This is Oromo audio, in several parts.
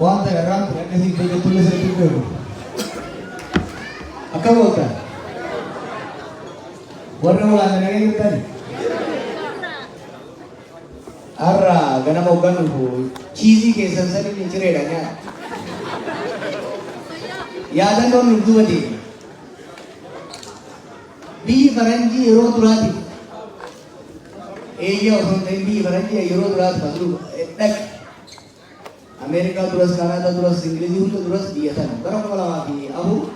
Waan ta'e irraan ture akkasii iddoo tullee sirriitti beeku. Akka goota. Warra olaanaa nagee jirtani. Har'a ganama hoggannu chiizii keessan sanii ni cireedha nyaata. Yaadannoon nu duuba deema. Biyyi faranjii yeroo duraati. Eeyyaa osoo hin ta'in biyyi faranjii yeroo duraati fasuu dhaqe. Amerikaa duras, Kanaadaa duras, Ingilizii hunda duras biyya tana. Bara 2004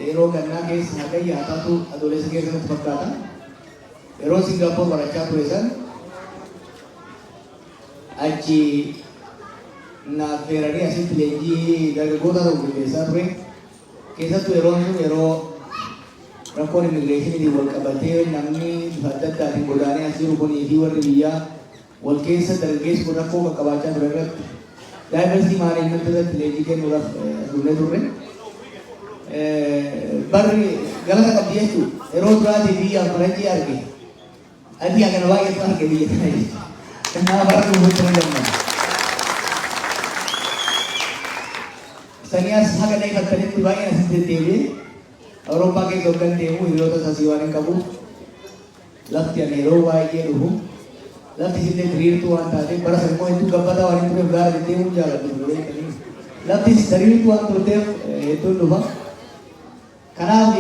yeroo gannaa keessa hagayya taatu adoolessa keessatti fakkaata. Yeroo Singapore barachaa ture san achi naafeeranii asitti leenjii dargaggoota ta'u gaggeessaa ture. Keessattuu yeroon sun yeroo rakkoon immigireeshiniitiin wal qabatee namni bifa adda addaatiin godaanee asii rukunii fi warri biyyaa wal keessa dargaggeessi kun rakkoo qaqqabaachaa ture irratti daayivarsiitii maanejmentii irratti leenjii kennuudhaaf dunnee turre. Barri galata qabdi jechuudha. Yeroo duraatii biyya faranjii arge adii akkana baay'eetu arge biyya kana jechuudha. Kanaaf bara dhufuutti na gammada. Saniyaas haga dheefattanitti baay'een asitti deddeebi'ee Awurooppaa keessa hoggan deemu hiriyoota sasii waan hin qabuuf lafti ani yeroo baay'ee dhufu lafti isillee diriirtuu waan taateef bara sana immoo hedduu gabbataa waan hin tureef gaara deddeemuu jaalladhu dureettanii lafti diriirtuu waan turteef hedduun dhufa. Kanaaf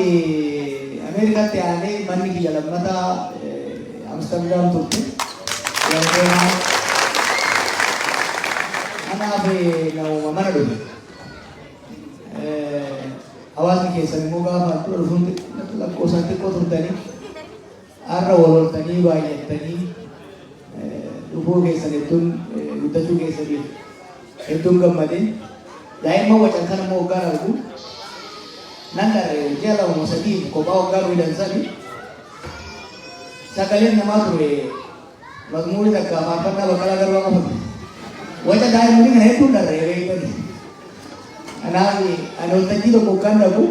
Ameerikaatti aanee manni kiyya lammataa Amsterdam turte. Kanaaf nama mana dhufe. Hawaasni keessan immoo gaafa dura dhufuun lakkoofsaan xiqqoo turtanii har'a wal hortanii baay'attanii dhufuu keessan hedduun guddachuu keessaniif hedduun gammadee daa'imman wacan kana immoo hoggaan argu nan dharree ji'a lama sadii kophaa hoggaan miidhansanii sagaleen namaa ture mazmuurri takka faarfannaa Baqqalaa Garbaa qabatu waca daa'immanii kana hedduun dharree beektanii. Kanaaf ani waltajjii tokko kan dhabu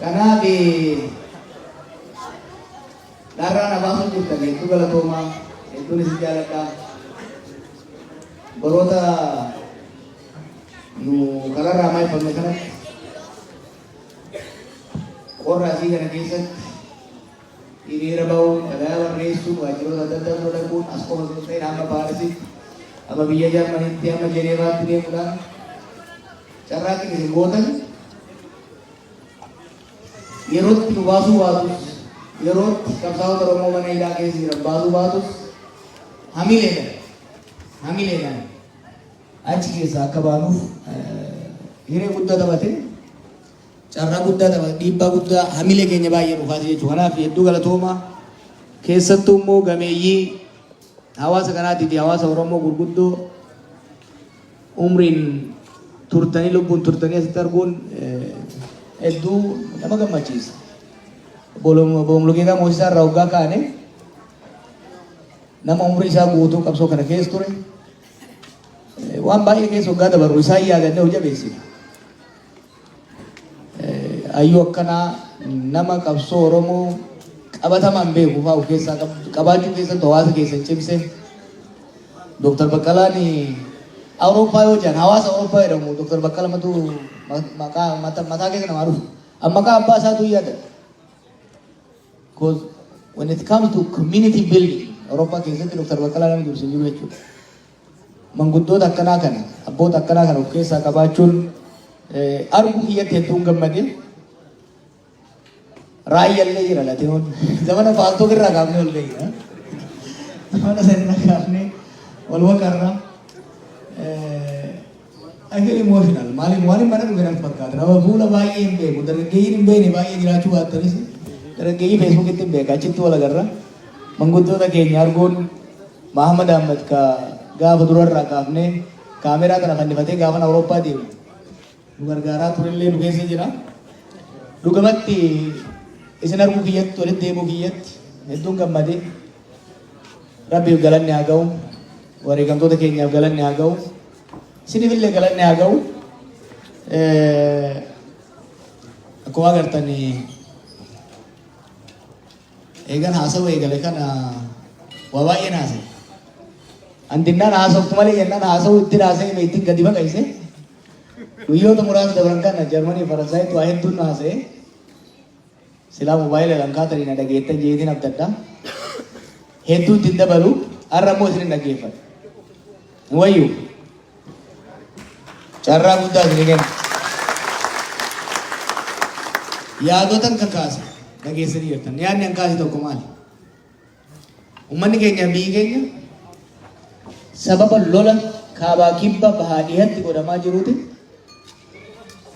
kanaaf dharraa na baasuu jirtan hedduu galatoomaa hedduun isin jaalladhaa. Baroota nu kararraa maayifamne kanatti qorra asii kana keessatti hiriira ba'uun dhagaa barreessuun waajjiroota adda addaa bira dhaquun as qofa osoo ta'in hamma Paarisitti amma biyya Jarmaniitti amma Jeneevaatti deemuudhaan carraaqqii isin gootan yerootti nu baasuu baatus yerootti qabsaa'ota Oromoo mana hidhaa keessa jiran baasuu baatus hamileedhaan achi keessaa akka baanuuf hiree guddaa taphate. Carraa guddaa taphate dhiibbaa guddaa hamilee keenya baay'ee dhufaati jechuudha. Kanaaf hedduu galatoomaa keessattuu immoo gameeyyii hawaasa kanaatii fi hawaasa Oromoo gurguddoo umriin turtanii lubbuun turtanii asitti arguun hedduu nama gammachiisa. Boomlogeetaa Moosisaa irraa hoggaa kaane nama umrii isaa guutuu qabsoo kana keessa ture waan baay'ee keessa hoggaa dabarru isaa yaadannee hojii jabeessina. Ayyuu akkanaa nama qabsoo Oromoo qabatamaan beeku fa'aa of keessaa qabaachuu keessatti hawaasa keessan cimse. Dr. Baqqalaan Awurooppaa yoo jedhan hawaasa Awurooppaa jedhamu Dr. Baqqala mataa keessa namaa dhufu. Maqaa abbaa isaatu yaada. Because when it comes to community building Awurooppaa keessatti Dr. Baqqalaa nama dursu jiru jechuudha. Manguddoota akkanaa kana abboota akkanaa kana of keessaa qabaachuun arguu kiyyatti hedduun gammadee. Raayyallee jira latinoon zamana faaltoo irraa kaafnee ol gahee zamana sanirra kaafnee ol waqarra I feel emotional maaliin waan mana dhufe nan fakkaata nama fuula baay'ee hin beeku dargaggeeyyiin hin beekne baay'ee jiraachuu baattanis dargaggeeyyii feesbuukitti hin beeka achitti wal agarra manguddoota keenya arguun Mahamad Ahmad ka gaafa durarraa kaafnee kaameraa kana fannifatee gaafa Awurooppaa deemu nu gargaaraa turellee nu keessa jira dhugamatti isin arguu kiyyatti walitti deemuu kiyyatti hedduun gammadee Rabbiif galanni haa ga'u wareegamtoota keenyaaf galanni haa ga'u isinifillee galanni haa ga'u akkuma agartan eegan haasawuu eegale kana waa baay'een haasa'e. Antinnaan haasoftu malee jennaan haasawuu itti haasa'e ittiin gadi baqayse. Guyyoota muraasa dabran kana Jarmanii Faransaayit waa hedduun haasa'e. Silaa moobaayila lankaatanii na dhageettan jeetiin abdaddaa. Hedduu ittiin dabalu har'a immoo isin dhaggeeffatu. Wayyu carraa guddaa isin kenna. Yaadotan kan kaase dhageessanii jirtan. Yaadni an kaase tokko maali? Uummanni keenya biyyi keenya sababa lola kaabaa kibba bahaa dhiyaatti godhamaa jiruuti.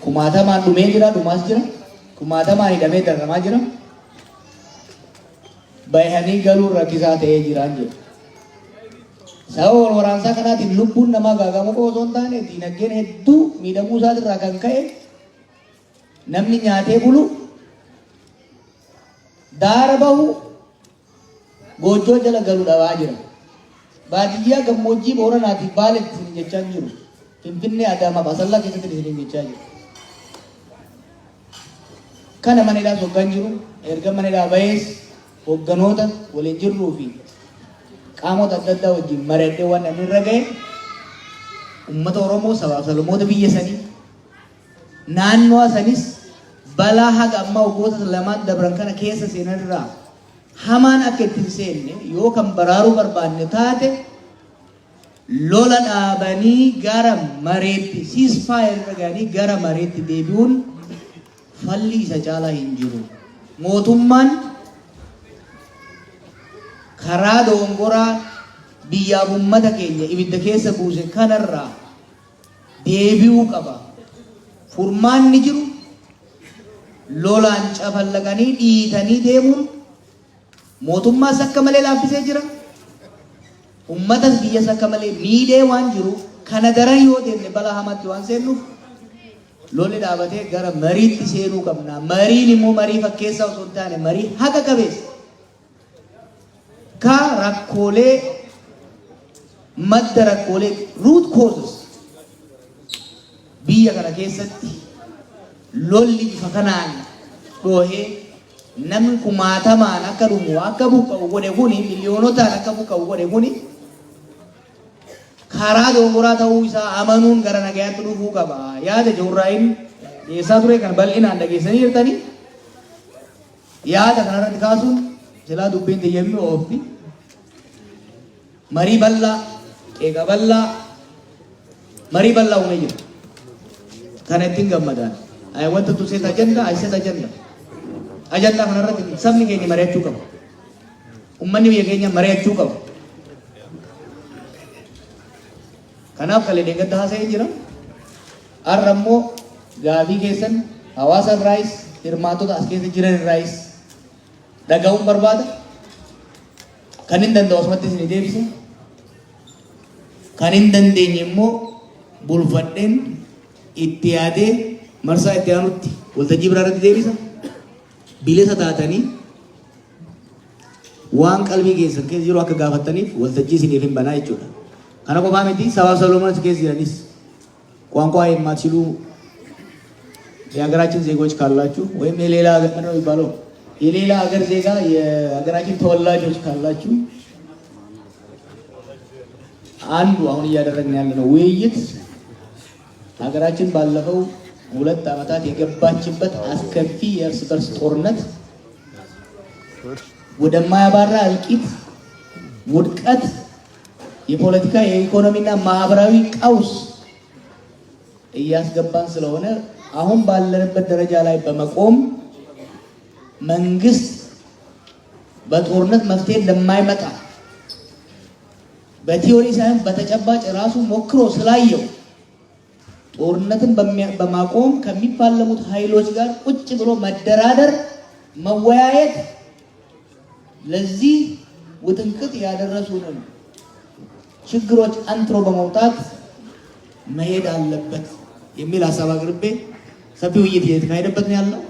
Kumaatamaan dhumee jira, dhumaas jira. Kumaatamaan hidhamee darramaa jira. Bayhanii galuun rakkisaa ta'ee jiraan jedhu. Sababa wal waraansaa kanaatiin lubbuun namaa gaagamu qofa osoo hin taane diinagdeen hedduu miidhamuu isaatirraa kan ka'e namni nyaatee bulu daara bahu goojjoo jala galu dhabaa jira. Baadiyyaa gammoojjii Booranaatiif Baaleetti isin jechaa jiru. Finfinnee Adaamaa Asallaa keessatti isin jechaa jiru. Kana maneedhaas hoggan jiru. Erga maneedhaa bahees hogganoota waliin jirruu fi qaamota adda addaa wajjin mari'adhee waan inni irra ga'e uummata Oromoo sabaaf sablammoota biyya sanii naannoo sanis balaa haga ammaa waggoota lamaan dabran kana keessa seenan irraa hamaan akka itti hin seenne yoo kan baraaruu barbaanne taate lola dhaabanii gara mareetti ceasefire irra ga'anii gara mareetti deebi'uun falli isa caalaa hin jiru. Mootummaan karaa doongoraa biyyaaf uummata keenya ibidda keessa buuse kanarraa deebi'uu qaba. Furmaanni jiru lolaan cafallaqanii dhiitanii deemuun mootummaas akka malee laaffisee jira. Uummatas biyyas akka malee miidhee waan jiru kana daran yoo deemne balaa hamaatti waan seennuuf lolli dhaabatee gara mariitti seenuu qabna. Mariin immoo marii fakkeessaa osoo hin taane marii haqa qabeessa. Ka rakkoolee madda rakkoolee root causes biyya kana keessatti lolli bifa kanaan dhoohee namni kumaatamaan akka dhumu akka buqqa'u godhe kuni miliyoonotaan akka buqqa'u godhe kuni karaa doongoraa ta'uu isaa amanuun gara nagayaatti dhufuu qaba. Yaada Joorraayin dhiyeessaa ture kan bal'inaan dhageessanii jirtanii yaada kanarratti kaasuun silaa dubbiin xiyyeeffannoo oofti. Marii bal'aa, qeeqa bal'aa, marii bal'aa uumee jira. Kana ittiin gammadaan. I want to set agenda, I set agenda. Agenda kanarratti sabni keenya mari'achuu qaba. Uummanni biyya keenya mari'achuu qaba. Kanaaf kalee deeggarsa haasa'ee jira. Har'a immoo gaafii keessan hawaasa irraayis hirmaatota as keessa jiran irraayis dhaga'uun barbaada. Kan hin danda'u asumatti isin deebisa. Kan hin dandeenye immoo bulfadheen itti yaadee marsaa itti aanutti waltajjii biraa irratti deebisa. Bilisa taatanii waan qalbii keessan keessa jiru akka gaafattaniif waltajjii isiniif hin banaa jechuudha. Kana qofaa miti sabaaf sablammoota keessa jiranis ቋንቋ የማትችሉ የሀገራችን ዜጎች ካላችሁ ወይም የሌላ ሀገር ነው የሚባለው የሌላ ሀገር ዜጋ የሀገራችን ተወላጆች ካላችሁ አንዱ አሁን እያደረግን ያለነው ውይይት ሀገራችን ባለፈው 2 ዓመታት የገባችበት አስከፊ የእርስ በርስ ጦርነት ወደማያባራ እልቂት፣ ውድቀት፣ የፖለቲካ የኢኮኖሚና ማህበራዊ ቀውስ እያስገባን ስለሆነ አሁን ባለንበት ደረጃ ላይ በመቆም መንግስት በጦርነት መፍትሄ ለማይመጣ በቲዮሪ ሳይሆን በተጨባጭ ራሱ ሞክሮ ስላየው ጦርነትን በማቆም ከሚፋለሙት ኃይሎች ጋር ቁጭ ብሎ መደራደር መወያየት ለዚህ ውጥንቅጥ ያደረሱንን ችግሮች አንትሮ በመውጣት መሄድ አለበት የሚል ሐሳብ አቅርቤ ሰፊ ውይይት እየተካሄደበት ነው ያለው።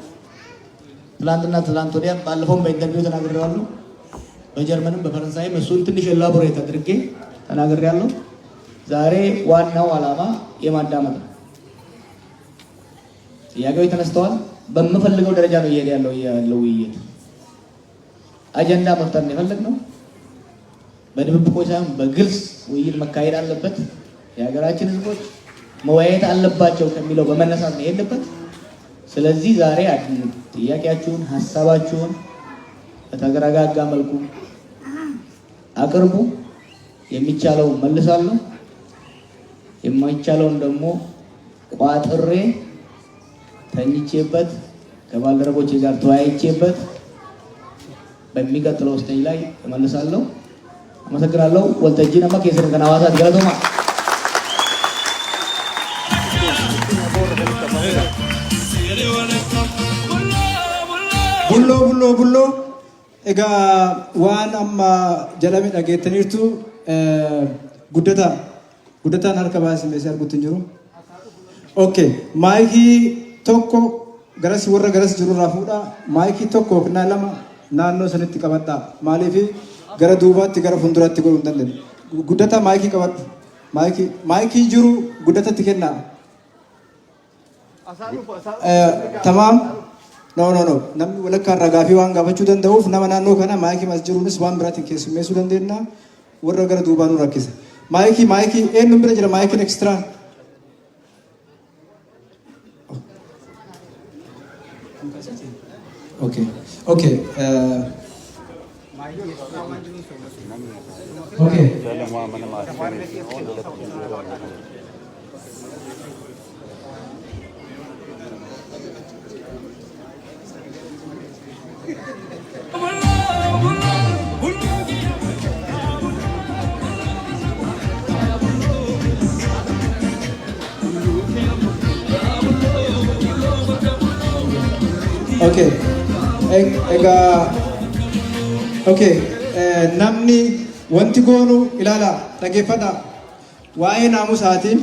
ትላንት ወዲያ ባለፈውም በኢንተርቪው ተናግሬያለሁ። በጀርመንም በፈረንሳይም እሱን ትንሽ ኤላቦሬት አድርጌ ተናግሬያለሁ። ዛሬ ዋናው ዓላማ የማዳመጥ ነው። ጥያቄዎች ተነስተዋል። በምፈልገው ደረጃ ነው እየሄደ ያለው ውይይት። አጀንዳ መፍጠር ነው የፈለግነው። በድብብቆች ሳይሆን በግልጽ ውይይት መካሄድ አለበት። የሀገራችን ህዝቦች መወያየት አለባቸው ከሚለው በመነሳት ነው የሄድንበት። ስለዚህ ዛሬ ጥያቄያችሁን፣ ሀሳባችሁን በተረጋጋ መልኩ አቅርቡ። የሚቻለውን መልሳለሁ፣ የማይቻለውን ደግሞ ቋጥሬ ተኝቼበት ከባልደረቦቼ ጋር ተወያይቼበት በሚቀጥለው ስቴጅ ላይ እመልሳለሁ። አመሰግናለሁ። ወልተጂ ነማ ከሰረ ከናዋሳ ገለቶማ ቡሎ ኤጋ ዋን አማ ጀለሚ dhageettaniirtu guddataan harka baasii meeshaa arguutti hin jiru. Okay, maayikii tokko garas warra garas jiru irraa fuudhaa. Maayikii tokko kennaa lama naannoo sanitti qabadhaa. Maaliif gara duubaatti gara fuulduraatti godhuu hin dandeenye. Guddataa maayikii qabadhu. Maayikii jiru guddatatti kennaa. Tamaam. No. Namni walakkaa irraa gaafii waan gaafachuu danda'uuf nama naannoo kana maayikii mas jiruunis waan biraatiin keessummeessuu dandeenya. Warra gara duubaa nu rakkisa. Maayikii eenyuun bira jira maayikiin ekstiraa. Okay. Okay. Okay. Okay. Namni wanti goonu ilaala dhageeffadha. Waa'ee naamusaatiin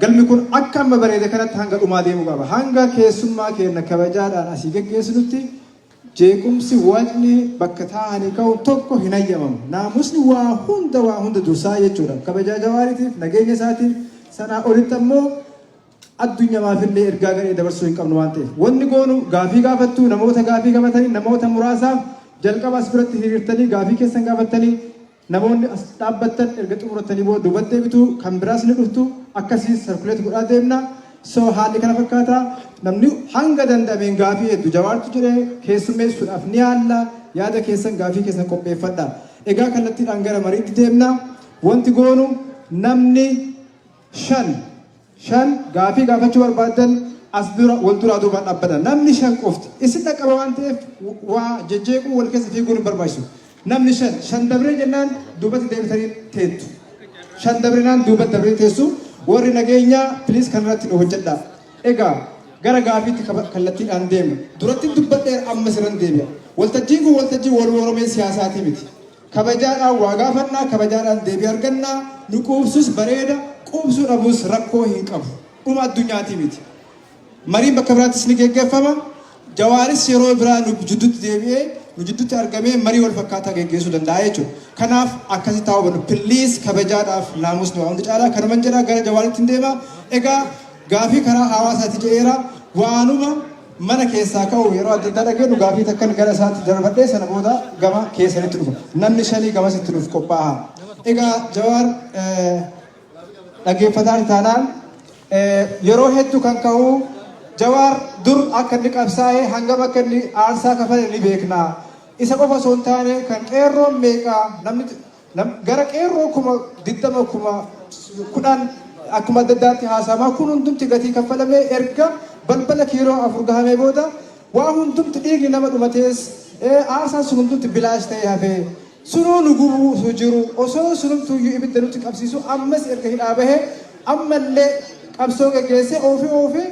galmi kun akka amma bareede kanatti hanga dhumaa deemuu qaba. Hanga keessummaa keenya kabajaadhaan asii geggeessinutti jeequmsi wanni bakka taa'anii ka'u tokko hin hayyamamu. Naamusni waa hunda dursaa jechuudha. Kabajaa Jawaariitiif nageenya isaatiif sanaa olitti ammoo addunyaaf illee ergaa garee dabarsuu hin qabnu waan ta'eef wanni goonu gaafii gaafattu namoota gaafii qabatanii namoota muraasaaf jalqaba as biratti hiriirtanii gaafii keessan gaafattanii namoonni as dhaabbattan erga xumuratanii booda duubatti deebitu kan biraas ni dhuftu akkasii sarkuleet godhaa deemna. So haalli kana fakkaata namni hanga danda'ameen gaafii hedduu Jawaartu jedhee keessummeessuudhaaf ni haalla yaada keessan gaafii keessan qopheeffadha. Egaa kallattiidhaan gara mariitti deemna. Wanti goonu namni shan gaafii gaafachuu barbaadan as dura wal duraa duubaan dhaabbata. Namni shan qofti isin dhaqqaba waan ta'eef waa jejjeequu wal keessa fiiguun hin barbaachisu. Namni shan dabree jennaan duubatti deebitanii teettu. Shan dabrinaan duubatti dabree teessu. Warri nageenyaa piliis kanarratti nu hojjedha. Egaa gara gaafiitti kallattiidhaan deemna. Duratti dubbadheer amma sirran deebi'a. Waltajjiin kun waltajjii wal moromee siyaasaatii miti. Kabajaadhaan waa gaafannaa, kabajaadhaan deebii argannaa, nu quubsus bareeda, quubsuu dhabus rakkoo hin qabu. Dhuma addunyaatii miti. Mariin bakka biraattis ni geggeeffama. Jawaaris yeroo biraa nu jidduutti deebi'ee nu jidduutti argamee marii wal fakkaataa geggeessuu danda'a jechuudha. Kanaaf akkasitti taa'uu piliis kabajaadhaaf naamusni waa hundi caalaa kanuman jedhaa gara Jawaaritti hin deema. Egaa gaafii karaa hawaasaatti jedheera waanuma mana keessaa ka'u yeroo adda addaa dhageenyu gaafii takkan gara isaatti darbadhee sana booda gama keessanitti dhufa. Namni shanii gamasitti nuuf qophaa'a. Egaa Jawaar dhaggeeffataan taanaan yeroo hedduu kan ka'u Jawaar dur akka inni qabsaa'ee hangam akka inni aarsaa kafale ni beekna. Isa qofa osoo hin taane kan qeerroon meeqaa namni gara qeerroo kuma 20 kuma 10 akkuma adda addaatti haasamaa kun hundumti gatii kaffalamee erga balbala kiiloo 4 gahamee booda waa hundumti dhiigni nama dhumatees aarsaan sun hundumti bilaash ta'ee hafee sunuu nu gubuu jiru osoo sunumtu ibidda nutti qabsiisu ammas erga hidhaa bahee ammallee qabsoo geggeessee oofee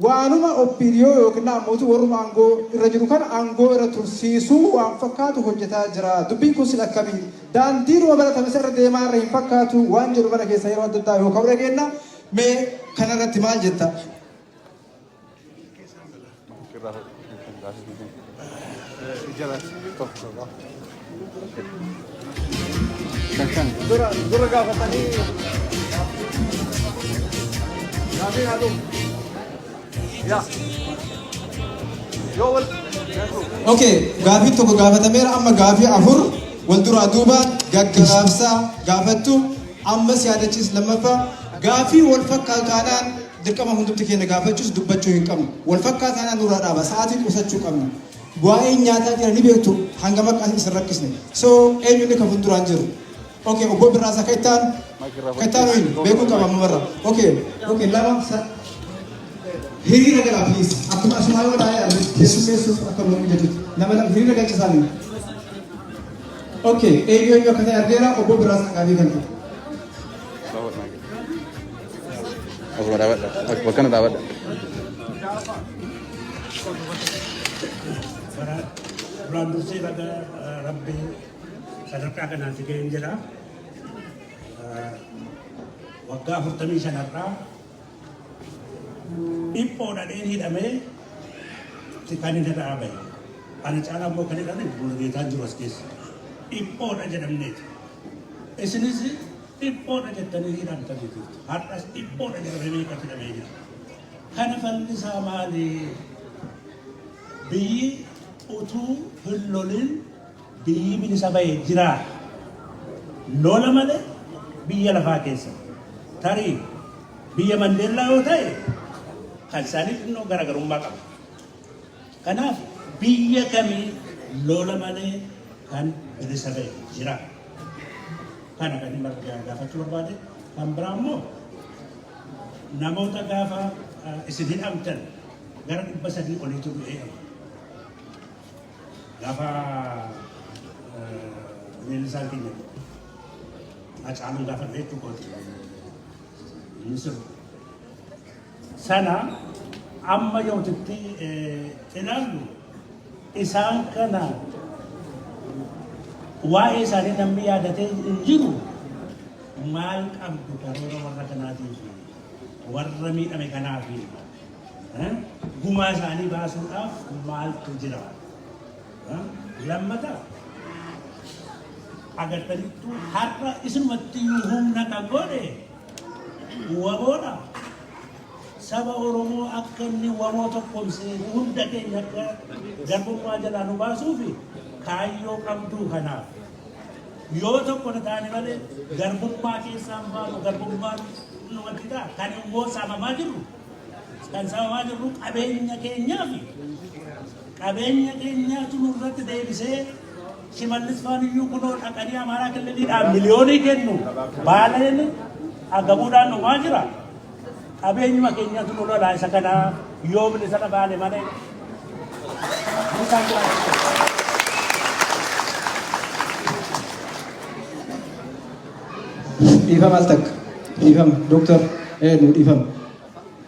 waanuma oppiidiyoo yookiin namoota warruma aangoo irra jiru kana aangoo irra tursiisuu waan fakkaatu hojjetaa jira. Dubbiin kun sila akkamii daandiiruma baratame irra deemaa irra hin fakkaatu waan jedhu mana keessa yeroo adda addaa yoo ka'u dhageenya mee kanarratti maal jetta? Dura gaafatanii gaafii haa ta'u. Ya. Yo, Oke, gaafii tokko gaafatameera amma gaafii afur wal duraa duubaan gaggaraabsaa gaafattu ammas yaadachiis lammaffaa gaafii wal fakkaataadhaan dirqama hundumti keenya gaafachuus dubbachuu hin qabnu. Wal fakkaataadhaan dura dhaaba sa'aatii qusachuu qabna. Waa'ee nyaataa jira ni beektu hanga maqaan isin rakkisne. So eenyuun kan fuulduraan jiru. Oke, obbo Birraasa kaitaan hoyin beekuu qaba ammarra. Oke, lama hiriira galaa please. Akkuma asumaa yoo dhaa'ee keessummeessuuf akka loonii jechuudha. Nama hiriira galchisaanii. Oke, eenyu akka ta'e argeera obbo Birraasa gaafii kan ta'e. Aku dapat, bukan dapat. Bulan bersih pada Rabbi sadarkah kan nanti ke Injera. Wagah hurtami sanarra. Ipo dan ini dame. Tikani tidak abai. Anak cara mau kali kan boleh ditanju waskis. Ipo dan jadi menit. Esini sih. Ipo na jetta ni hiram tadi tu. Hartas ipo na jetta ni kata dah meja. Karena falli sama di bi utu hulolin bi bini sabai jira. Lola male bi la fakesa. Tari bi Mandela utai. Kalsani no gara-gara umbaka. Karena bi kami lola male kan bini sabai jira. Kana kan marga gaafachuu barbaade kan biraa immoo namoota gaafa isin hidhamtan gara 300 oliitu du'ee gaafa weellisaan keenya Hacaaluu gaafa du'e kooti Misir sana amma yootitti ilaallu isaan kana waa'ee isaanii namni yaadatee hin jiru maal qabdu karoora warra kanaatiif warra miidhame kanaaf gumaa isaanii baasuudhaaf maaltu jira lammata agartaniittu har'a isinumatti humna kan godhe waboodha saba Oromoo akka inni wamoo tokkomsee hunda keenya akka garbummaa jalaa nu baasuufi kaayyoo qabduu kanaaf yoo tokko taane malee garbummaa keessaan baanu garbummaan numatti ta'a kan immoo saamamaa jirru kan saamamaa jirru qabeenya keenyaatu nurratti deebisee Shimallis Faaniyyuu kunoo dhaqanii Amaaraa Kililiidhaan miliyoonii kennu baaleen agabuudhaan dhumaa jira qabeenyuma keenyaatu nu lolaa isa kana yoo bilisa dhabaale malee Dhiifama maal takka? Dhiifama Dooktar nu dhiifama.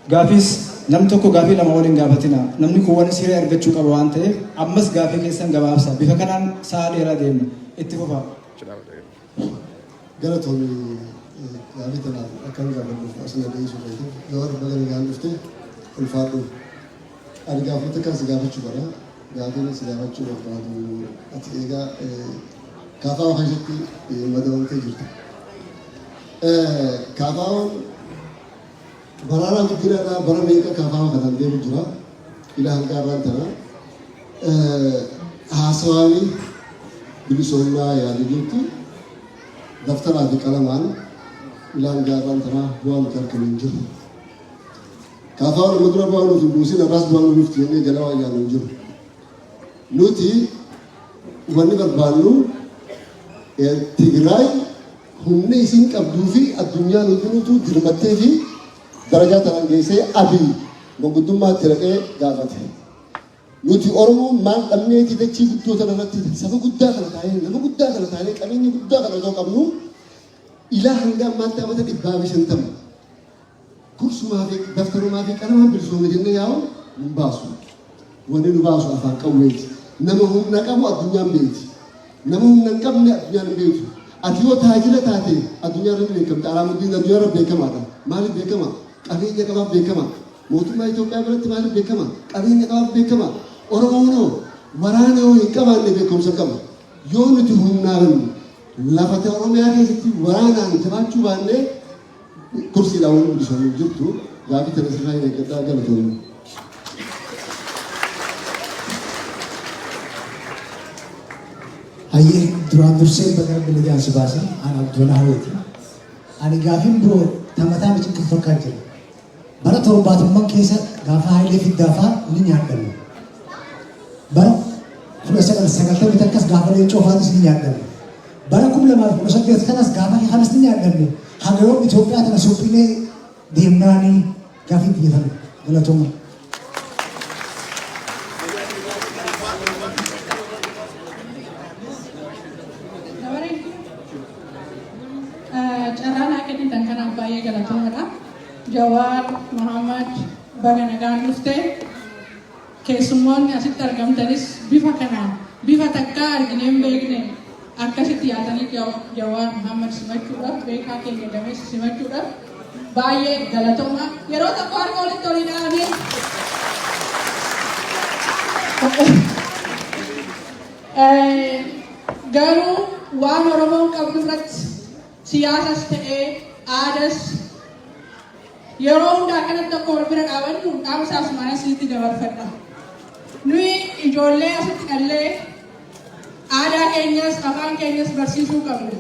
Gaafis namni tokko gaafii lama waliin gaafatina. Namni kun waan siree argachuu qaba waan ta'eef ammas gaafii keessan gabaabsa. Bifa kanaan sa'a dheeraa deemna. Itti fufaa. Galatoomii gaafii tanaaf akkam gaafannuuf asuma dhiyeessuu danda'u. Yoo har'a bagana gaafnuufte ulfaadhu. Ani gaafota kan si gaafachuu bara. Gaafiin si gaafachuu barbaadu ati eegaa kaafaa keessatti madawamtee jirti. Kaafaawwan baraaraan guddinaadhaa bara meeqa kaafaawwan kanan deemu jira. Ila hanqaarraan tana haasawaanii bilisoomnaa yaadu jirtu daftaraa fi qalamaan ila hanqaarraan tana bu'aa nuti argamu hin jiru. Kaafaawwan nama dura bu'aa nuti buusin arraas bu'aa nuti jennee jala waa yaadu hin jiru. Nuti wanni barbaannu Tigraay humna isin qabduu fi addunyaan hundinuutu dirmattee fi darajaa tanaan geessee abii manguddummaatti raqee gaafate. Nuti Oromoo maal dhabneeti dachii guddoo tana irratti saba guddaa kana taa'ee nama guddaa kana taa'ee qabeenya guddaa kana otoo qabnu ilaa hanga ammaatti amata 150 kursumaa fi daftarumaa fi qalamaa bilisoome jennee yaa'u hin baasu. Wanni nu baasu afaan qawweeti. Nama humna qabu addunyaan beeti. Nama humna hin qabne addunyaan hin beetu. Ati yoo taajila taate addunyaa irratti beekamta. Alaamuddin addunyaa irratti beekamaadha. Maaliif beekama? Qabeenya qabaaf beekama. Mootummaa Itoophiyaa biratti maaliif beekama? Qabeenya qabaaf beekama. Oromoon waraana yoo hin qabaanne beekumsa qaba. Yoo nuti humnaan lafata Oromiyaa keessatti waraanaan jabaachuu baanne kursiidhaan wal bilisoomuu jirtu gaafii tana sirraa hin eeggadhaa galatoomne. Hayyee duraan dursee bakka bilisaan si baase ana Abduunaa Hawwiti. Ani gaafin biroo tamataa micin fakkaat jira. Bara torbaatamman keessa gaafa Hayilee Fiddaafaa ni nyaadhamu. Bara 1990 akkas gaafa Leencoo faatis ni nyaadhamu. Bara 2018 kanas gaafa kanas ni nyaadhamu. Hagayoon Itoophiyaa tana suphinee deemnaanii gaafii biyyatan galatooma. Carraan akka dintan kanaaf baay'ee galatoomadha. Jawaar Muhammad baga nagaan dhufte keessummoonni asitti argamtanis bifa kanaan bifa takkaa arginee hin beekne akkasitti yaatanii Jawaar Muhammad simachuudhaaf beekaa keenya dameessa simachuudhaaf baay'ee galatooma. Yeroo tokko harka walitti olii dhaabee garuu waan Oromoon qabdu irratti siyaasas ta'ee aadaas yeroo hundaa kanatti akka wal bira dhaabannu dhaamsaaf mana sitti dabarfadha. Nuyi ijoollee asitti dhallee aadaa keenyas afaan keenyas barsiisuu qabna.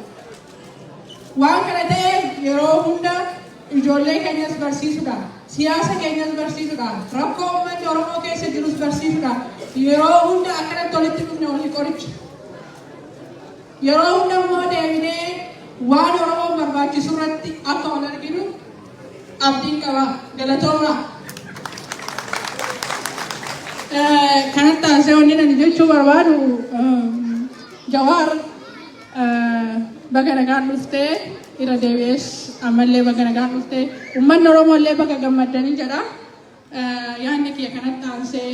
Waan kana ta'eef yeroo hunda ijoollee keenyas barsiisuudhaan siyaasa keenyas barsiisuudhaan rakkoo uummanni Oromoo keessa jirus barsiisuudhaan yeroo hunda akkanatti walitti dhufne walii qoricha. Yeroo hunda immoo deebinee waan Oromoon barbaachisu irratti akka wal arginu abdiin qaba. Galatooma. Kanatti taasisee wanni ani jechuu barbaadu Jawaar baga nagaan dhuftee irra deebi'ees ammallee baga nagaan dhuftee uummanni Oromoo illee baga gammadanii jedha. Yaadni kiyya kanatti taasisee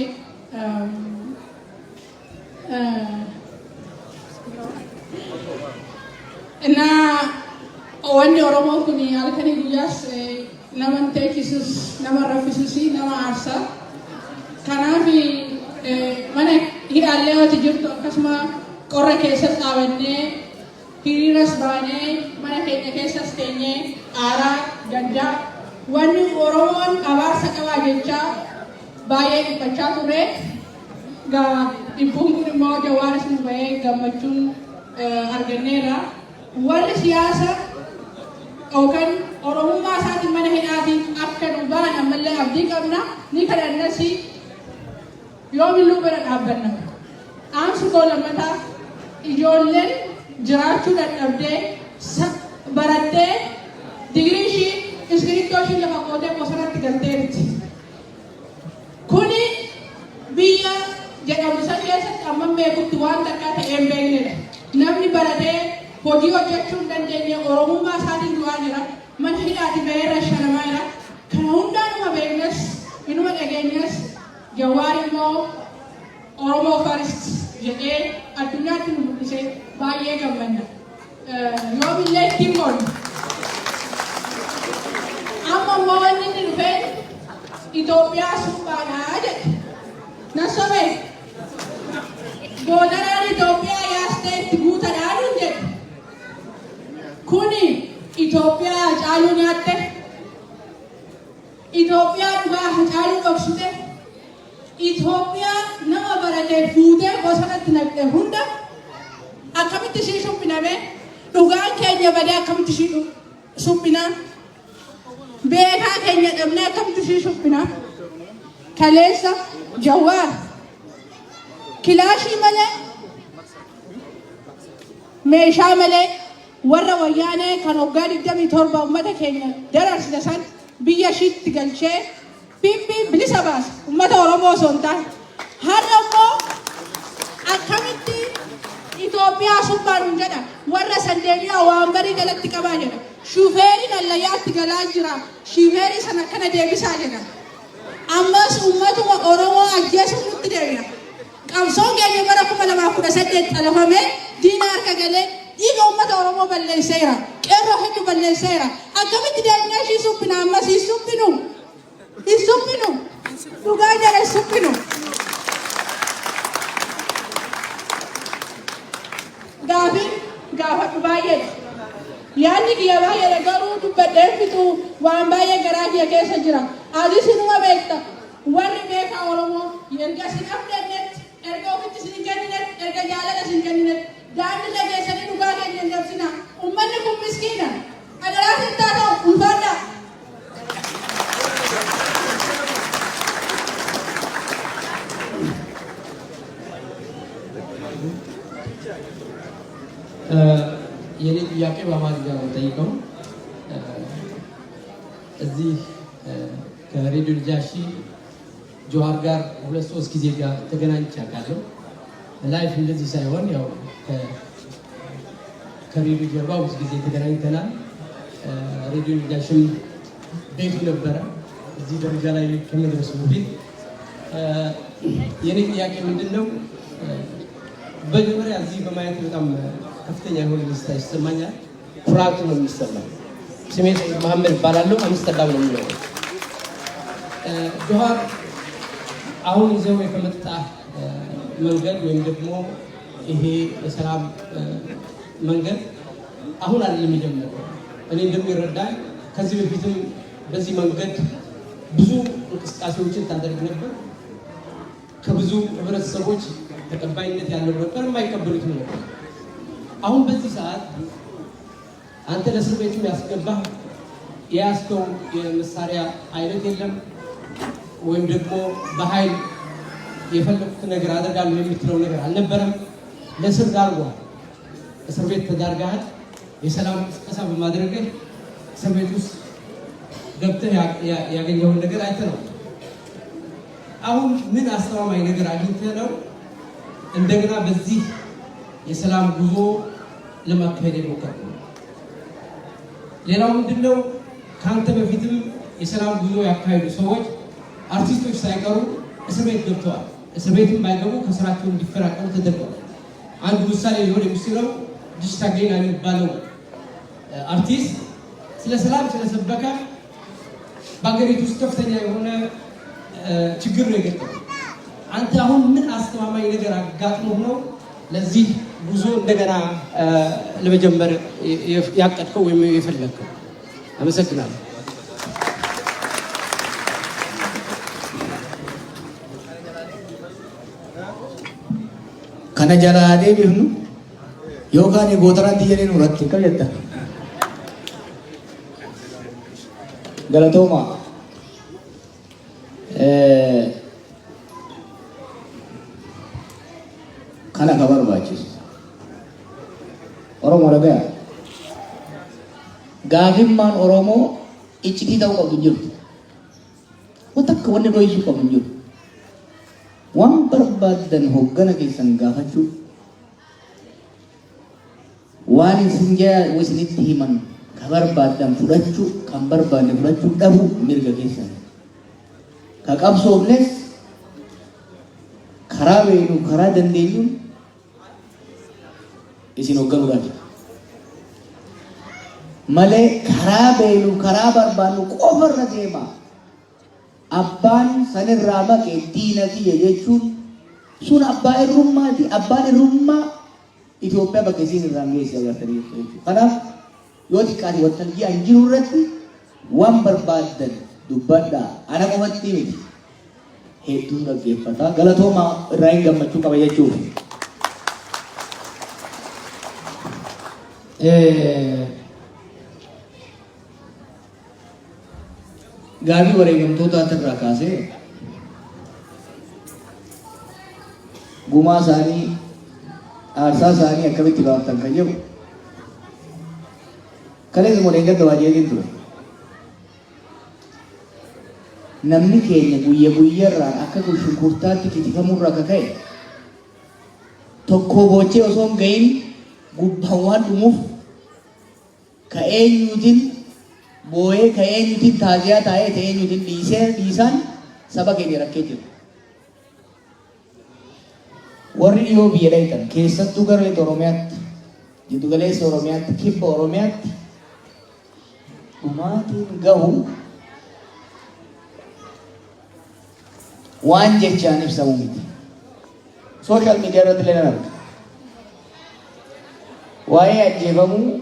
wanni Oromoo kun halkanii guyyaas nama hin teechisus, nama raffisus, nama aarsa. Kanaaf mana hidhaallee hoti jirtu akkasuma qorra keessas dhaabannee hiriiras baanee mana keenya keessas teenyee aaraa gandaa wanni Oromoon abaarsa qabaa jechaa baay'ee dhiphachaa ture. Dhibbuun kun immoo Jawaaris nu bahee gammachuun arganneerra. Warri siyaasa yookaan Oromummaa isaatiin mana hidhaatiin akka nu bahan ammallee abdii qabna. Ni kadhannas yoomillee bira dhaabbanna. Dhaamsi koo lammataa ijoolleen jiraachuu dadhabdee barattee digirii ishii iskiriiptoo ishii lafa qootee bosonatti galteetti. Kuni biyya jedhamisa keessatti amma beekutti waan takkaa ta'ee hin beeknedha. Namni baratee hojii hojjechuu hin dandeenye Oromummaa isaatiin du'aa jira. Mana hidhaati baheerra shanamaa jira. Kana hundaanuma beeknes inuma dhageenyas Jawaar immoo Oromoo First jedhee addunyaatti nu mul'isee baay'ee gammanna. Yoomillee ittiin boonna. Amma immoo wanni inni dhufee Itoophiyaa suphaadhaa jedhe. Nasobee goodaraan Itoophiyaa yaastee itti guutadhaa nuun jedhe. Kuni Itoophiyaa Hacaaluu nyaatte, Itoophiyaa dhugaa Hacaaluu dhoksite, Itoophiyaa nama baratee fuutee bosonatti naqxe hunda akkamitti ishii suphiname dhugaan keenya badee akkamitti ishii suphina beekaa keenya dhabnee akkamitti ishii suphina. Kaleessa Jawaar kilaashii malee meeshaa malee warra wayyaanee kan waggaa 27 uummata keenya dararsite san biyya ishiitti galchee Pimpi bilisa baasa uummata Oromoo osoo hin taane. Har'a immoo akkamitti Itoophiyaa suphaan jedha warra sandeemiyaa waan barii jalatti qabaa jedha. Shufeeriin allayyaatti galaa jira. Shufeerii sana akkana deebisaa jedha. Ammas uummatuma Oromoo ajjeesuun nutti deebi'a. Qabsoon keenya bara 2018 xalafamee diina harka galee dhiiga uummata Oromoo balleesseera. Qeerroo hedduu balleesseera. Akkamitti deemnee ishii suphina ammas hin suphinu. Hin suphinu. Dhugaa jala hin suphinu. Gaafadhu baay'eedha. Yaadni kiyya baay'eedha garuu dubbadhee fituu waan baay'ee garaa kiyya keessa jira. Atis inuma beekta. Warri beekaa Oromoo erga sin abdannetti, erga ofitti sin kenninetti, erga jaalala sin kenninetti daandii dhageessanii dhugaa keenya hin dabsina. Uummanni kun miskiina. Adaraa hin taata'u ulfaadhaa. የኔ ጥያቄ በአማርኛ ነው ጠይቀው እዚህ ከሬዲዮ ጃሺ ጆሃር ጋር 2-3 ጊዜ ጋር ተገናኝቼ አውቃለሁ። ላይፍ እንደዚህ ሳይሆን ያው ከሬዲዮ ጀርባ ብዙ ጊዜ ተገናኝተናል። ሬዲዮ ጃሽም ቤቱ ነበረ እዚህ ደረጃ ላይ ከመድረሱ በፊት የኔ ጥያቄ ምንድነው? በመጀመሪያ እዚህ በማየት በጣም ከፍተኛ የሆነ ደስታ ይሰማኛል። ኩራት ነው የሚሰማኝ። ስሜ ሰይድ መሐመድ እባላለሁ። አምስተርዳም ነው የምኖረው። ጆሃር አሁን ይዘው የመጣ መንገድ ወይም ደግሞ ይሄ የሰላም መንገድ አሁን አይደለም የጀመረው። እኔ እንደሚረዳኝ ከዚህ በፊትም በዚህ መንገድ ብዙ እንቅስቃሴዎችን ታደርግ ነበር። ከብዙ ህብረተሰቦች ተቀባይነት ያለው ነበር፣ የማይቀበሉት ነበር። አሁን በዚህ ሰዓት አንተ ለእስር ቤቱ ያስገባህ የያዝከው የመሳሪያ አይነት የለም፣ ወይም ደግሞ በኃይል የፈለኩት ነገር አደርጋለሁ የምትለው ነገር አልነበረም። ለእስር ዳርጓል። እስር ቤት ተዳርገሃል። የሰላም እንቅስቃሴ በማድረግህ እስር ቤት ውስጥ ገብተህ ያገኘውን ነገር አይተህ ነው። አሁን ምን አስተማማኝ ነገር አግኝተህ ነው እንደገና በዚህ የሰላም ጉዞ ለማካሄድ የሞከርከው? ሌላው ምንድነው? ካንተ በፊትም የሰላም ጉዞ ያካሄዱ ሰዎች አርቲስቶች ሳይቀሩ እስር ቤት ገብተዋል። እስር ቤትም ባይገቡ ከስራቸው እንዲፈናቀሉ ተደርገዋል። አንዱ ምሳሌ ሊሆን የሚችለው ዲጂታጌና የሚባለው አርቲስት ስለ ሰላም ስለሰበከ በአገሪቱ ውስጥ ከፍተኛ የሆነ ችግር ነው የገጠመው። አንተ አሁን ምን አስተማማኝ ነገር አጋጥሞ ነው ለዚህ ጉዞ እንደገና ለመጀመር ያቀድከው ወይም የፈለግከው? አመሰግናለሁ። kana jalaa deebifnu yookaan gootaratti jedhee nuratti akka jetta galatooma kana ka barbaachisu Oromoo dhagaya gaafimmaan Oromoo iccitii ta'uu qabdu jirtu wanta akka wanni dho'isuu qabdu jirtu waan barbaadan hoggana keessan gaafachuu waan isinitti himan ka barbaadan fudhachuu kan barbaadne fudhachuu dhabuu mirga keessan ka qabsoofnes karaa beeknu karaa dandeenyuun isin hoogganuudhaaf malee karaa beeknu karaa barbaadnu qofarra deema. Abbaan sanirraa maqee diina kiyya jechuun sun abbaa irrummaati. Abbaan irrummaa Itoophiyaa bakka isiin irraan geesse agartanii jechuudha. Kanaaf yoo xiqqaate waltajjii an jiru irratti waan barbaadan dubbadhaa. Ana qofatti miti hedduu dhaggeeffataa galatooma irraa hin gammachuu qaba jechuudha. Gaabii wareegamtoota irraa kaasee gumaa isaanii aarsaa isaanii akkamitti baaftan kan jedhu kaleessa modeen gadda baay'eetiin ture. Namni keenya guyya guyyarraan akka shunkurtaatti kitifamurraa akka ka'e tokko boochee osoo hin gahin gubbaan waan dhumuuf ka eenyuutiin boo'ee ka eenyuutiin taaziyaa taa'ee ta'e eenyuutiin dhiisaan saba keenya rakkee jiru. Warri dhiyoo biyya dheetan keessattuu gara lixa Oromiyaatti, jiddu galeessa Oromiyaatti, kibba Oromiyaatti dhumaatiin gahu waan jechaan ibsamu miti. Sooshaal miidiyaa irratti illee nan arga. Waa'ee ajjeefamuu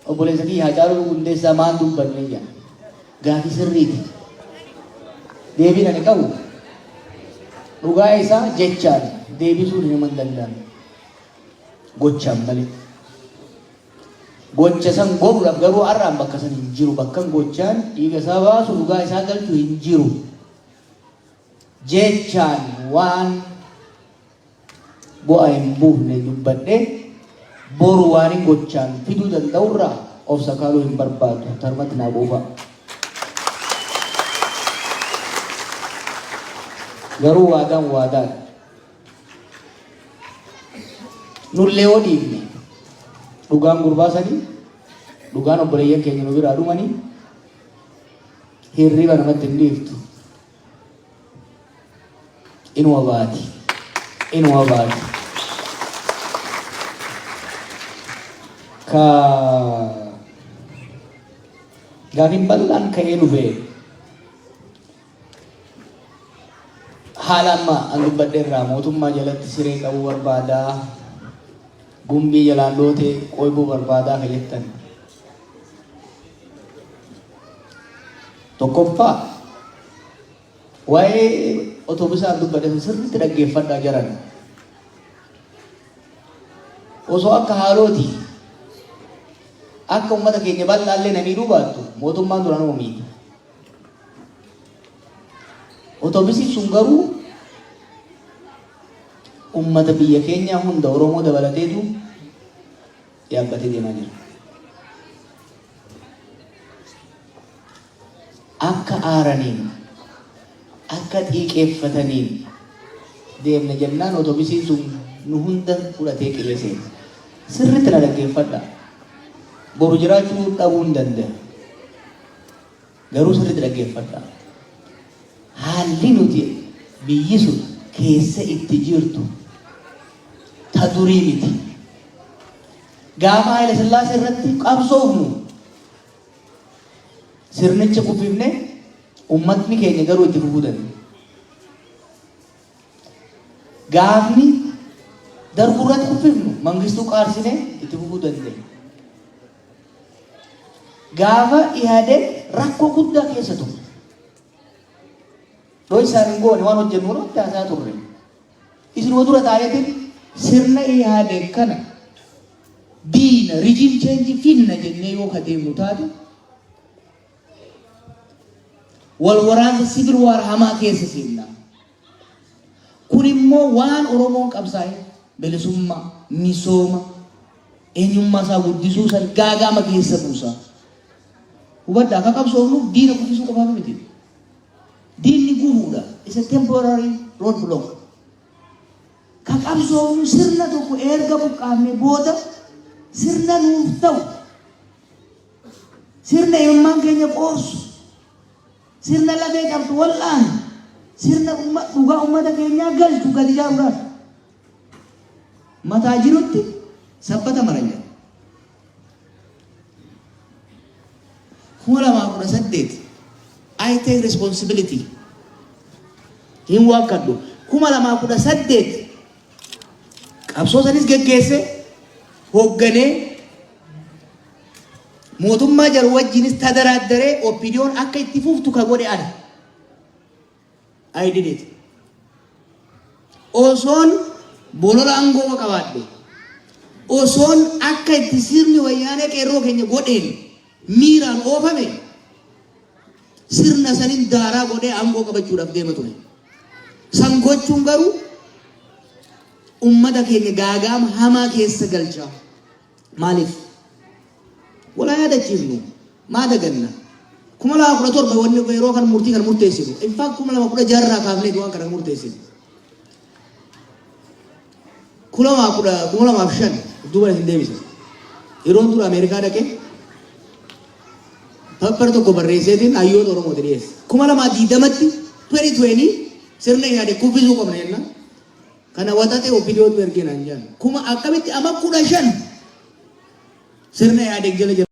obboleessa kiyya Haacaaluu Hundeessaa maal dubbanne jedha. Gaafii sirriiti. Deebiin ani qabu dhugaa isaa jechaan deebisuun hin danda'amu. gochaan malee. Gocha san goguudhaaf garuu har'aan bakka san hin jiru. Bakkan gochaan dhiiga isaa baasu dhugaa isaa galchu hin jiru. Jechaan waan bu'aa hin buufne dubbadhee boru waan hin gochaan fiduu danda'urraa of sakaaluu hin barbaadu. Tarmatti naa buufa. Garuu waadaan waadaan. Nullee yoo dhiifne dhugaan gurbaasanii dhugaan obboleeyyan keenya nu biraa dhumanii hirriba namatti hin dhiiftu. Inuma baati. Inuma baati. Ka gaafiin bal'aan ka'ee dhufee haala amma an dubbadhe irraa mootummaa jalatti siree qabuu barbaadaa gumbii jalaan loote qoybuu barbaadaa ka jettan. Tokkoffaa waa'ee otobusaan dubbadhe sirriitti dhaggeeffadhaa jiran. Osoo akka haalooti akka uummata keenya bal'aallee na miidhuu baattu mootummaan duraan oomiidha. Otobusii sun garuu ummata biyya keenya hunda Oromoo dabalateetu yaabbatee deemaa jira. Akka aaraniin akka xiiqeeffataniin deemne jennaan otobisiin sun nu hunda fudhatee qilleensee sirriitti na dhaggeeffadha. Boru jiraachuu dhabuu hin danda'a. Garuu sirriitti dhaggeeffadha. Haalli nuti biyyi sun keessa itti jirtu ta durii miti. Gaafa Haayile Sillaasee irratti qabsoofnu sirnicha kuffifne ummatni keenya garuu itti fufuu danda'a. Gaafni darbuu irratti kuffifnu Mangistuu qaarsine itti fufuu danda'a. Gaafa Ihaadeen rakkoo guddaa keessa ture. Doi isaan goone waan hojjennu irratti haasaa turre. Isin dura taa'eetiin sirna Ihaadeen kana diina rijiim cheenji finna jennee yoo kadeemnu taate wal waraansa sibil waar hamaa keessa seenna. Kun immoo waan Oromoon qabsaa'e bilisummaa, misooma, eenyummaa isaa guddisuu san gaagama keessa buusa. Hubaddaa akka qabsoofnu diina guddisuu qofaaf miti. Diinni gubuudha. It's a temporary roadblock. Ka qabsoofnu sirna tokko erga buqqaafne booda sirna nuuf ta'u sirna ilmaan keenya qoosu sirna lafee qabdu wal'aan sirna dhugaa uummata keenyaa galchu gadi ijaaruudhaaf mataa jirutti sabbata maranya 2018 I take responsibility hin wakkadhu 2018 qabsoo sanis geggeesse hoogganee mootummaa jaru wajjinis tadaraaddaree opiniyoon akka itti fuftu ka godhe ana. I did it. Osoon bolola aangoo qabaadhe. Osoon akka itti sirni wayyaanee qeerroo keenya godheen miiraan oofame sirna sanin daaraa godhee aangoo qabachuudhaaf deema ture. San gochuun garuu ummata keenya gaagama hamaa keessa galcha. Maaliif? Wala yaadachiifnu maa daganna 2017 wanni yeroo kan murtii kan murteessinu in fact 2016 kaafnee waan kana murteessinu 2015 duuba hin deebisan yeroon dura Ameerikaa dhaqee papar tokko barreesseetiin hayyoota Oromoo dhiyeesse 2020tti 2020 sirna yaade kuffisuu qabna jenna kana watate opiniyoon ergeenaan jaan kuma akkamitti ama 15 sirna yaade jala